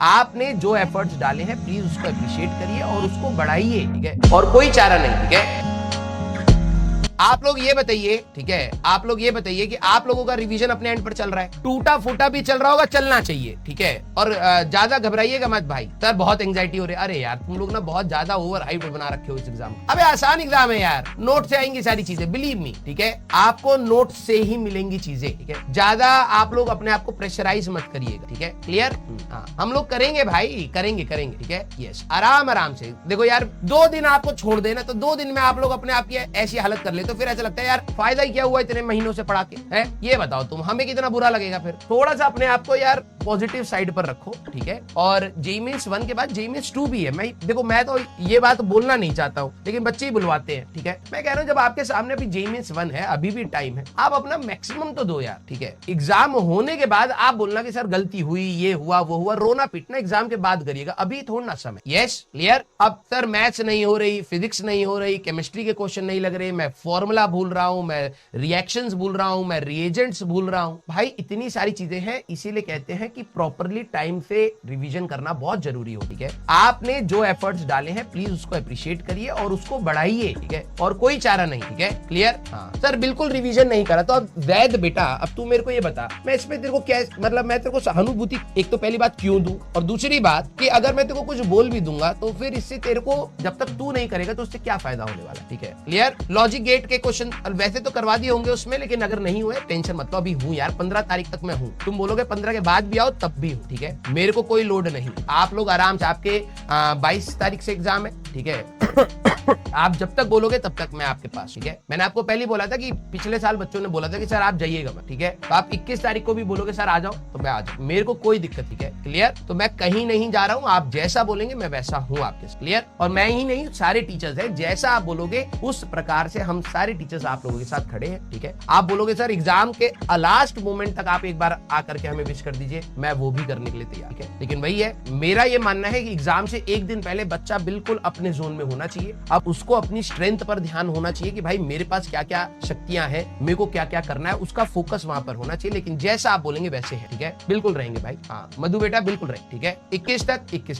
आपने जो एफर्ट्स डाले हैं प्लीज उसको अप्रिशिएट करिए और उसको बढ़ाइए, ठीक है, और कोई चारा नहीं, ठीक है। आप लोग ये बताइए, ठीक है, आप लोग ये बताइए कि आप लोगों का रिवीजन अपने एंड पर चल रहा है, टूटा फूटा भी चल रहा होगा, चलना चाहिए, ठीक है, और ज्यादा घबराइएगा मत भाई। सर बहुत एंजाइटी हो रही है, अरे यार तुम लोग ना बहुत ज्यादा ओवर हाइप बना रखे हो इस एग्जाम। अबे आसान एग्जाम है यार, नोट से आएंगी सारी चीजें, बिलीव मी, ठीक है, आपको नोट से ही मिलेंगी चीजें, ठीक है। ज्यादा आप लोग अपने आप को प्रेशराइज मत करिएगा, ठीक है, क्लियर। हाँ हम लोग करेंगे भाई, करेंगे करेंगे, ठीक है, यस, आराम आराम से। देखो यार 2 दिन आपको छोड़ देना तो 2 दिन में आप लोग अपने आप की ऐसी हालत कर ले तो फिर ऐसा लगता है यार फायदा ही क्या हुआ इतने महीनों से पढ़ा के, है ये बताओ तुम, हमें कितना बुरा लगेगा। फिर थोड़ा सा अपने आप को यार पॉजिटिव साइड पर रखो, ठीक है। और जेईई मेंस 1 के बाद जेईई मेंस 2 भी है। मैं देखो मैं तो ये बात बोलना नहीं चाहता हूँ लेकिन बच्चे ही बुलवाते हैं, ठीक है। मैं कह रहा हूँ जब आपके सामने अभी जेईई मेंस 1 है, अभी भी टाइम है, आप अपना मैक्सिमम तो दो यार, ठीक है। एग्जाम होने के बाद आप बोलना कि सर गलती हुई, ये हुआ वो हुआ, रोना पीटना एग्जाम के बाद करिएगा, अभी थोड़ा ना समय। Yes clear. अब सर मैथ्स नहीं हो रही, फिजिक्स नहीं हो रही, केमिस्ट्री के क्वेश्चन नहीं लग रहे, मैं फॉर्मूला भूल रहा हूं, मैं रिएक्शंस भूल रहा हूं, मैं रिएजेंट्स भूल रहा हूं, भाई इतनी सारी चीजें हैं। इसीलिए कहते हैं कि प्रॉपरली टाइम से रिवीजन करना बहुत जरूरी हो, ठीक है। आपने जो एफर्ट्स डाले हैं प्लीज उसको अप्रिशिएट करिए और उसको बढ़ाइए, ठीक है, और कोई चारा नहीं, ठीक है, क्लियर। हाँ सर बिल्कुल रिवीजन नहीं करा तो अब वैद बेटा अब तू मेरे को ये बता, मैं इसमें तेरे को क्या मतलब मैं तेरे को सहानुभूति एक तो पहली बात क्यों दूं, और दूसरी बात कि अगर मैं तेरे को कुछ बोल भी दूंगा तो फिर इससे तेरे को जब तक तू नहीं करेगा तो उससे क्या फायदा होने वाला, ठीक है, क्लियर। लॉजिक गेट के क्वेश्चन वैसे तो करवा दिए होंगे उसमें, लेकिन अगर नहीं हुए टेंशन मत लो, अभी हूं यार, 15 तारीख तक मैं हूं। तुम बोलोगे 15 के बाद भी आओ तब भी हूं, ठीक है, मेरे को कोई लोड नहीं। आप लोग आराम से, आपके 22 तारीख से एग्जाम है, ठीक है। आप जब तक बोलोगे तब तक मैं आपके पास, ठीक है। मैंने आपको पहले बोला था कि पिछले साल बच्चों ने बोला था कि सर आप जाइएगा मत, ठीक है, तो आप 21 तारीख को भी बोलोगे सर आ जाओ तो मैं आ जाऊं, मेरे को कोई दिक्कत, ठीक है, क्लियर। तो मैं कहीं नहीं जा रहा हूं, आप जैसा बोलेंगे मैं वैसा हूं आपके, क्लियर। और मैं ही नहीं सारे टीचर्स हैं, जैसा आप बोलोगे उस प्रकार से हम सारे टीचर्स आप लोगों के साथ खड़े हैं, ठीक है। आप बोलोगे सर एग्जाम के लास्ट मोमेंट तक आप एक बार आकर के हमें विश कर दीजिए, मैं वो भी करने के लिए तैयार, ठीक है। लेकिन वही है, मेरा ये मानना है कि एग्जाम से एक दिन पहले बच्चा बिल्कुल अपने जोन में होना चाहिए। अब उसको अपनी स्ट्रेंथ पर ध्यान होना चाहिए कि भाई मेरे पास क्या क्या शक्तियां हैं, मेरे को क्या क्या करना है, उसका फोकस वहां पर होना चाहिए। लेकिन जैसा आप बोलेंगे वैसे है, ठीक है, बिल्कुल रहेंगे भाई। हाँ मधु बेटा बिल्कुल रहे, ठीक है। 21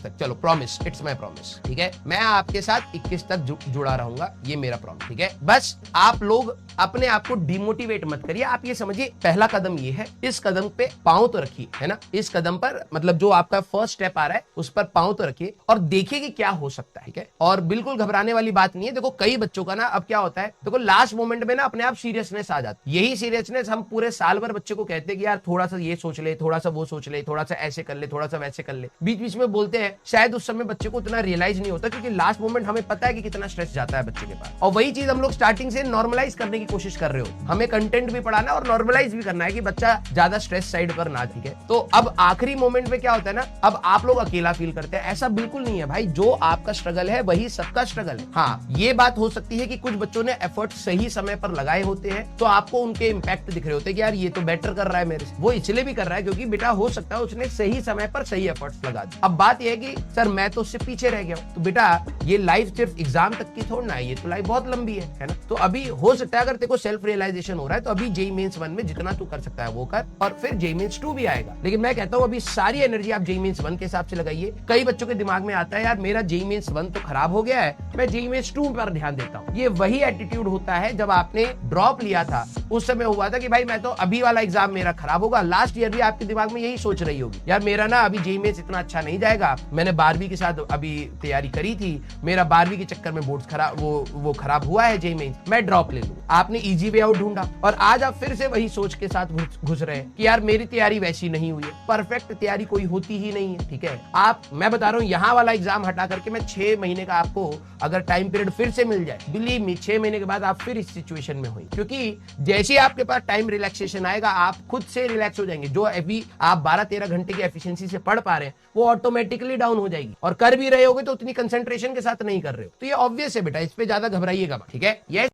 तक चलो, प्रॉमिस, इट्स माय प्रॉमिस, ठीक है। मैं आपके साथ 21 तक जुड़ा रहूंगा, ये मेरा प्रॉमिस, ठीक है। बस आप लोग अपने आप को डिमोटिवेट मत करिए। आप ये समझिए पहला कदम ये है, इस कदम पे पांव तो रखिए, है ना, इस कदम पर मतलब जो आपका फर्स्ट स्टेप आ रहा है उस पर पांव तो रखिए और देखिए कि क्या हो सकता है, ठीक है। और बिल्कुल घबराने वाली बात नहीं है। देखो कई बच्चों का ना अब क्या होता है, देखो लास्ट मोमेंट में ना अपने आप सीरियसनेस आ जाती है। यही सीरियसनेस हम पूरे साल भर बच्चे को कहते हैं कि यार थोड़ा सा ये सोच ले, थोड़ा सा वो सोच ले, थोड़ा सा ऐसे कर ले, थोड़ा सा वैसे कर ले, बीच बीच में बोलते हैं। शायद उस समय बच्चे को इतना रियलाइज नहीं होता क्योंकि लास्ट मोमेंट हमें पता है कि कितना स्ट्रेस जाता है बच्चे के पास। और वही चीज हम लोग स्टार्टिंग से नॉर्मलाइज करने की कोशिश कर रहे हो। हमें कंटेंट भी पढ़ाना और नॉर्मलाइज भी करना है कि बच्चा ज्यादा स्ट्रेस साइड पर ना, ठीक है। तो अब आखिरी मोमेंट में क्या होता है ना, अब आप लोग अकेला फील करते हैं, ऐसा बिल्कुल नहीं है भाई। जो आपका स्ट्रगल है वही सबका स्ट्रगल है। हाँ ये बात हो सकती है कि कुछ बच्चों ने एफर्ट सही समय पर लगाए होते हैं तो आपको उनके इंपैक्ट दिख रहे होते हैं कि यार ये तो बेटर कर रहा है मेरे से। वो इसलिए भी कर रहा है क्योंकि बेटा हो सकता है उसने सही समय पर सही एफर्ट्स लगा दिए। अब बात यह है कि सर मैं तो उससे पीछे रह गया हूं, तो बेटा ये लाइफ सिर्फ एग्जाम तक की थोड़ी ना है, ये तो लाइफ बहुत लंबी है ना। तो अभी हो सकता है अगर तेरे को सेल्फ रियलाइजेशन हो रहा है तो अभी जेईई मेंस 1 में जितना तू कर सकता है वो कर, और फिर जेईई मेंस 2 भी आएगा। लेकिन मैं कहता हूं अभी सारी एनर्जी आप जेईई मेंस 1 के हिसाब से लगाइए। कई बच्चों के दिमाग में आता है यार मेरा जेईई मेंस 1 तो खराब हो गया है, मैं जेईई मेंस 2 पर ध्यान देता हूं। ये वही एटीट्यूड होता है जब आपने ड्रॉप लिया था, उस समय हुआ था कि भाई मैं तो अभी वाला एग्जाम मेरा खराब होगा। लास्ट ईयर भी आपके दिमाग में यही सोच रही होगी, यार मेरा ना अभी जेईई मेंस इतना अच्छा नहीं जाएगा, मैंने 12वीं के साथ अभी तैयारी करी थी, मेरा 12वीं के चक्कर में बोर्ड खराब वो खराब हुआ है जेईई मेंस, मैं ड्रॉप ले लूं। आपने इजी वे आउट ढूंढा और आज आप फिर से वही सोच के साथ घुस रहे हैं कि यार मेरी तैयारी वैसी नहीं हुई है। परफेक्ट तैयारी कोई होती ही नहीं है, ठीक है। आप मैं बता रहा हूं यहाँ वाला एग्जाम हटा करके मैं 6 महीने का आपको अगर टाइम पीरियड फिर से मिल जाए, बिलीव मी 6 महीने के बाद आप फिर इस सिचुएशन में हुई, क्योंकि जैसे ही आपके पास टाइम रिलैक्सेशन आएगा आप खुद से रिलैक्स हो जाएंगे। जो अभी आप 12-13 घंटे की एफिशिएंसी से पढ़ पा रहे हैं वो ऑटोमेटिकली डाउन हो जाएगी, और कर भी रहे होगे तो उतनी कंसंट्रेशन के साथ नहीं कर रहे हो। तो ये ऑब्वियस है बेटा, इस पे ज्यादा घबराइएगा, ठीक है। ये